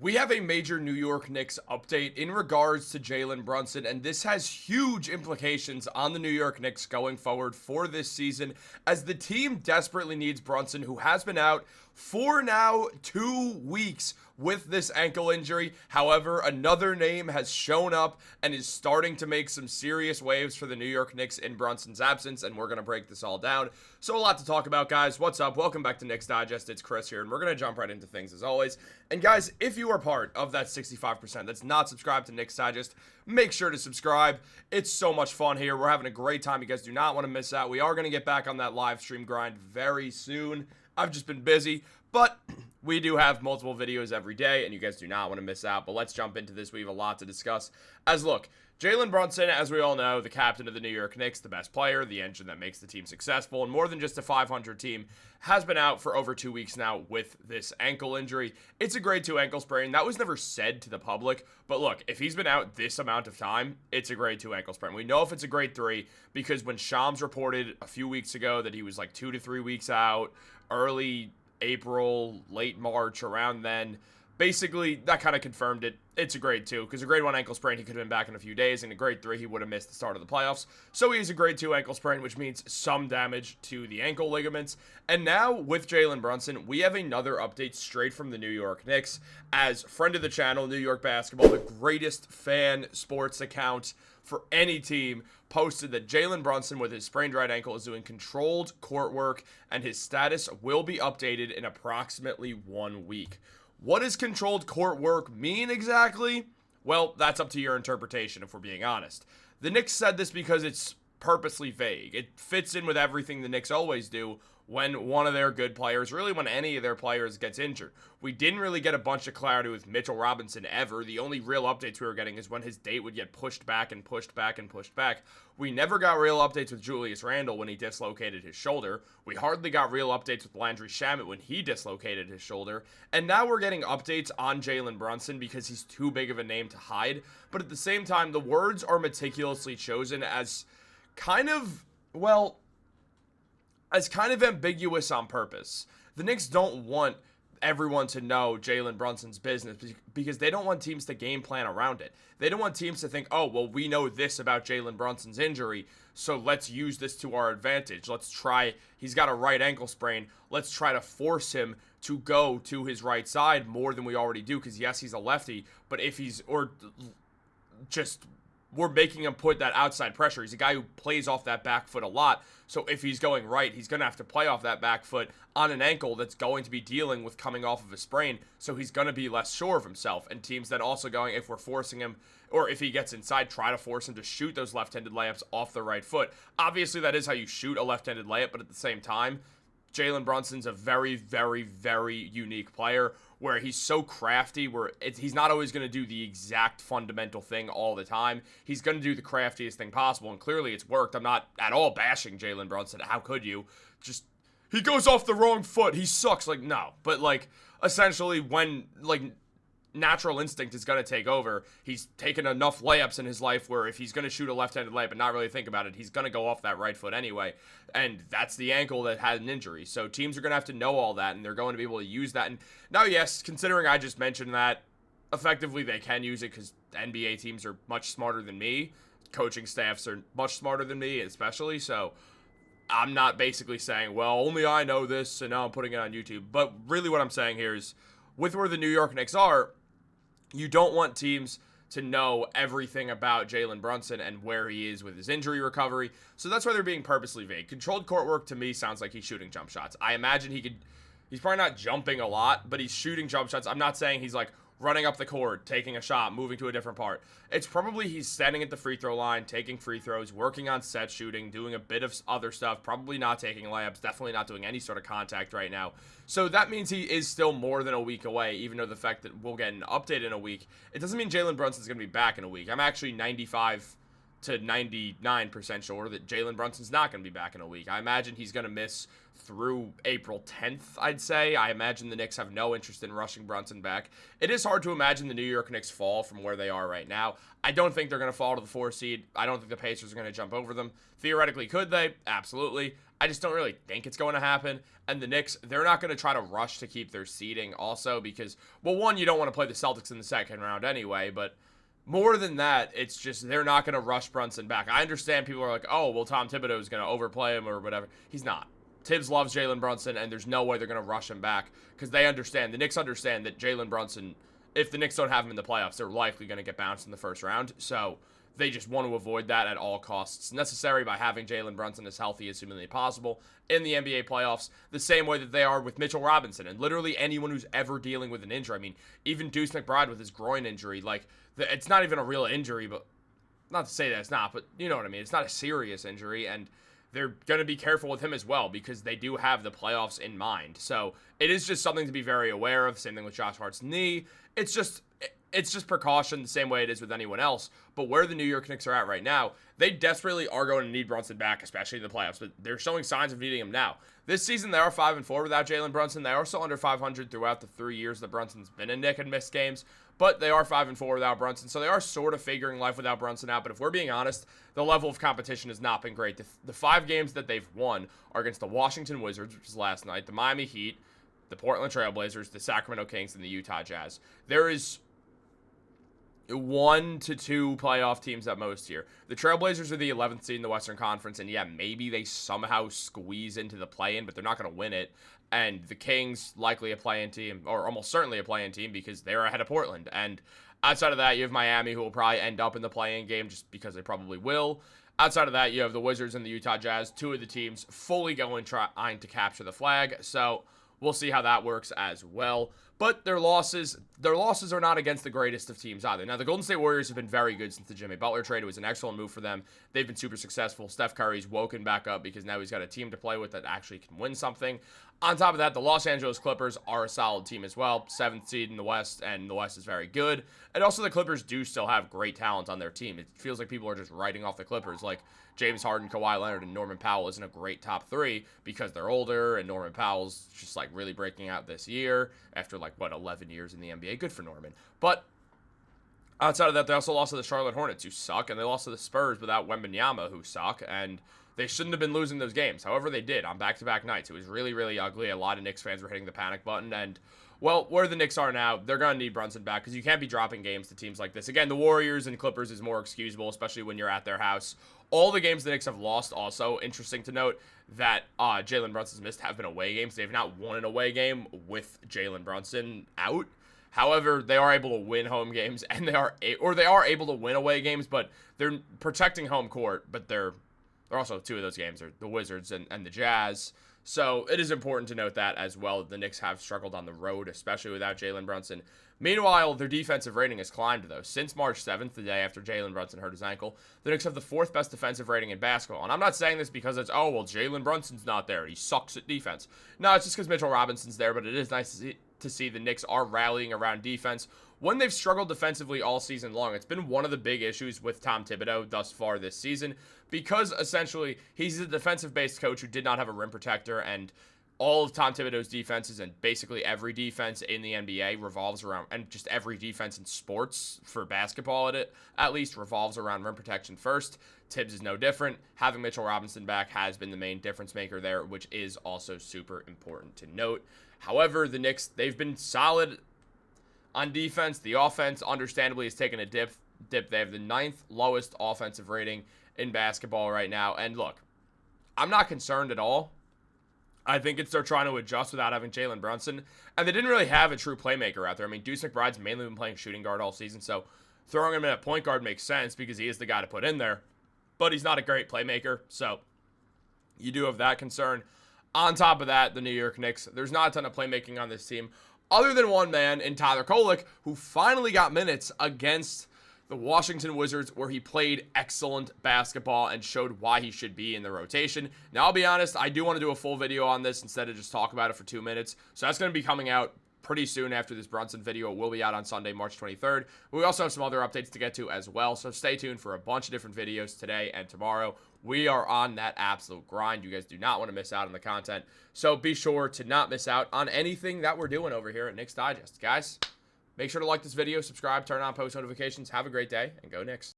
We have a major New York Knicks update in regards to Jalen Brunson, and this has huge implications on the New York Knicks going forward for this season, as the team desperately needs Brunson, who has been out for now 2 weeks with this ankle injury. However, another name has shown up and is starting to make some serious waves for the New York Knicks in Brunson's absence, and we're going to break this all down. So a lot to talk about, guys. What's up? Welcome back to Knicks Digest. It's Chris here, and we're going to jump right into things as always. And guys, if you are part of that 65% that's not subscribed to Knicks Digest, make sure to subscribe. It's so much fun here. We're having a great time. You guys do not want to miss out. We are going to get back on that live stream grind very soon. I've just been busy, but we do have multiple videos every day, and you guys do not want to miss out. But let's jump into this. We have a lot to discuss. As look, Jalen Brunson, as we all know, the captain of the New York Knicks, the best player, the engine that makes the team successful, and more than just a 500 team, has been out for over 2 weeks now with this ankle injury. It's a grade 2 ankle sprain. That was never said to the public, but look, if he's been out this amount of time, it's a grade 2 ankle sprain. We know if it's a grade 3 because when Shams reported a few weeks ago that he was like 2 to 3 weeks out, early April, late March, around then, basically that kind of confirmed it. It's a grade 2 because a grade 1 ankle sprain, he could have been back in a few days, and a grade 3, he would have missed the start of the playoffs. So he's a grade 2 ankle sprain, which means some damage to the ankle ligaments. And now with Jalen Brunson, we have another update straight from the New York Knicks. As friend of the channel, New York Basketball, the greatest fan sports account for any team, posted that Jalen Brunson with his sprained right ankle is doing controlled court work, and his status will be updated in approximately 1 week. What does controlled court work mean exactly? Well, that's up to your interpretation, if we're being honest. The Knicks said this because it's purposely vague. It fits in with everything the Knicks always do when one of their good players, really when any of their players gets injured. We didn't really get a bunch of clarity with Mitchell Robinson ever. The only real updates we were getting is when his date would get pushed back and pushed back and pushed back. We never got real updates with Julius Randle when he dislocated his shoulder. We hardly got real updates with Landry Shamet when he dislocated his shoulder. And now we're getting updates on Jalen Brunson because he's too big of a name to hide. But at the same time, the words are meticulously chosen as kind of, well, as kind of ambiguous on purpose. The Knicks don't want everyone to know Jalen Brunson's business because they don't want teams to game plan around it. They don't want teams to think, oh, well, we know this about Jalen Brunson's injury, so let's use this to our advantage. Let's try, he's got a right ankle sprain. Let's try to force him to go to his right side more than we already do because, yes, he's a lefty, but if he's, or just, we're making him put that outside pressure. He's a guy who plays off that back foot a lot. So if he's going right, he's going to have to play off that back foot on an ankle that's going to be dealing with coming off of a sprain. So he's going to be less sure of himself. And teams that also going, if we're forcing him, or if he gets inside, try to force him to shoot those left-handed layups off the right foot. Obviously, that is how you shoot a left-handed layup, but at the same time, Jalen Brunson's a very, very, very unique player where he's so crafty, where he's not always going to do the exact fundamental thing all the time. He's going to do the craftiest thing possible, and clearly it's worked. I'm not at all bashing Jalen Brunson. How could you? Just, he goes off the wrong foot. He sucks. Like, no. But, like, essentially when, like, natural instinct is going to take over. He's taken enough layups in his life where if he's going to shoot a left-handed layup and not really think about it, he's going to go off that right foot anyway. And that's the ankle that had an injury. So teams are going to have to know all that, and they're going to be able to use that. And now, yes, considering I just mentioned that, effectively they can use it because NBA teams are much smarter than me. Coaching staffs are much smarter than me, especially. So I'm not basically saying, well, only I know this, and now I'm putting it on YouTube. But really what I'm saying here is, with where the New York Knicks are, you don't want teams to know everything about Jalen Brunson and where he is with his injury recovery. So that's why they're being purposely vague. Controlled court work to me sounds like he's shooting jump shots. I imagine he's probably not jumping a lot, but he's shooting jump shots. I'm not saying he's like running up the court, taking a shot, moving to a different part. It's probably he's standing at the free throw line, taking free throws, working on set shooting, doing a bit of other stuff, probably not taking layups, definitely not doing any sort of contact right now. So that means he is still more than a week away, even though the fact that we'll get an update in a week, it doesn't mean Jalen Brunson's going to be back in a week. I'm actually 95 to 99% sure that Jalen Brunson's not going to be back in a week. I imagine he's going to miss through April 10th, I'd say. I imagine the Knicks have no interest in rushing Brunson back. It is hard to imagine the New York Knicks fall from where they are right now. I don't think they're going to fall to the 4 seed. I don't think the Pacers are going to jump over them. Theoretically, could they? Absolutely. I just don't really think it's going to happen. And the Knicks, they're not going to try to rush to keep their seeding also because, well, one, you don't want to play the Celtics in the second round anyway, but more than that, it's just they're not going to rush Brunson back. I understand people are like, oh, well, Tom Thibodeau is going to overplay him or whatever. He's not. Tibbs loves Jalen Brunson, and there's no way they're going to rush him back because they understand, the Knicks understand that Jalen Brunson, if the Knicks don't have him in the playoffs, they're likely going to get bounced in the first round. So they just want to avoid that at all costs necessary by having Jalen Brunson as healthy as humanly possible in the NBA playoffs, the same way that they are with Mitchell Robinson and literally anyone who's ever dealing with an injury. I mean, even Deuce McBride with his groin injury, like, it's not even a real injury, but not to say that it's not, but you know what I mean. It's not a serious injury, and they're going to be careful with him as well because they do have the playoffs in mind. So it is just something to be very aware of. Same thing with Josh Hart's knee. It's just precaution the same way it is with anyone else. But where the New York Knicks are at right now, they desperately are going to need Brunson back, especially in the playoffs. But they're showing signs of needing him now. This season, they are 5-4 without Jalen Brunson. They are still under 500 throughout the 3 years that Brunson's been in Nick and missed games. But they are 5-4 without Brunson. So they are sort of figuring life without Brunson out. But if we're being honest, the level of competition has not been great. The 5 games that they've won are against the Washington Wizards, which was last night, the Miami Heat, the Portland Trailblazers, the Sacramento Kings, and the Utah Jazz. There is 1 to 2 playoff teams at most here. The Trailblazers are the 11th seed in the Western Conference, and yeah, maybe they somehow squeeze into the play-in, but they're not going to win it. And the Kings, likely a play-in team, or almost certainly a play-in team because they're ahead of Portland. And outside of that, you have Miami, who will probably end up in the play-in game just because they probably will. Outside of that, you have the Wizards and the Utah Jazz, 2 of the teams fully going trying to capture the flag. So we'll see how that works as well. But their losses are not against the greatest of teams either. Now, the Golden State Warriors have been very good since the Jimmy Butler trade. It was an excellent move for them. They've been super successful. Steph Curry's woken back up because now he's got a team to play with that actually can win something. On top of that, the Los Angeles Clippers are a solid team as well. 7th seed in the West, and the West is very good. And also, the Clippers do still have great talent on their team. It feels like people are just writing off the Clippers. Like, James Harden, Kawhi Leonard, and Norman Powell isn't a great top 3 because they're older, and Norman Powell's just, like, really breaking out this year after, 11 years in the NBA. Good for Norman. But outside of that, they also lost to the Charlotte Hornets, who suck, and they lost to the Spurs without Wembanyama, who suck, and they shouldn't have been losing those games. However, they did on back-to-back nights. It was really, really ugly. A lot of Knicks fans were hitting the panic button, and, well, where the Knicks are now, they're going to need Brunson back because you can't be dropping games to teams like this. Again, the Warriors and Clippers is more excusable, especially when you're at their house. All the games the Knicks have lost also, interesting to note, that Jalen Brunson's missed have been away games. They've not won an away game with Jalen Brunson out. However, they are able to win home games, and they are able to win away games, but they're protecting home court, but they're also 2 of those games are the Wizards and the Jazz. So it is important to note that as well. The Knicks have struggled on the road, especially without Jalen Brunson. Meanwhile, their defensive rating has climbed, though. Since March 7th, the day after Jalen Brunson hurt his ankle, the Knicks have the 4th best defensive rating in basketball. And I'm not saying this because it's, oh, well, Jalen Brunson's not there. He sucks at defense. No, it's just because Mitchell Robinson's there, but it is nice to see the Knicks are rallying around defense. When they've struggled defensively all season long, it's been one of the big issues with Tom Thibodeau thus far this season because essentially he's a defensive-based coach who did not have a rim protector, and all of Tom Thibodeau's defenses and basically every defense in the NBA revolves around, and just every defense in sports for basketball at least revolves around rim protection first. Tibbs is no different. Having Mitchell Robinson back has been the main difference maker there, which is also super important to note. However, the Knicks, they've been solid on defense. The offense, understandably, has taken a dip. They have the 9th lowest offensive rating in basketball right now. And look, I'm not concerned at all. I think they're trying to adjust without having Jalen Brunson. And they didn't really have a true playmaker out there. I mean, Deuce McBride's mainly been playing shooting guard all season, so throwing him in at point guard makes sense because he is the guy to put in there. But he's not a great playmaker, so you do have that concern. On top of that, the New York Knicks, there's not a ton of playmaking on this team, other than one man in Tyler Kolek, who finally got minutes against the Washington Wizards, where he played excellent basketball and showed why he should be in the rotation. Now, I'll be honest, I do want to do a full video on this instead of just talk about it for 2 minutes. So that's going to be coming out pretty soon after this Brunson video. It will be out on Sunday, March 23rd. We also have some other updates to get to as well, so stay tuned for a bunch of different videos today and tomorrow. We are on that absolute grind. You guys do not want to miss out on the content, so be sure to not miss out on anything that we're doing over here at Knicks Digest. Guys, make sure to like this video, subscribe, turn on post notifications. Have a great day, and go Knicks.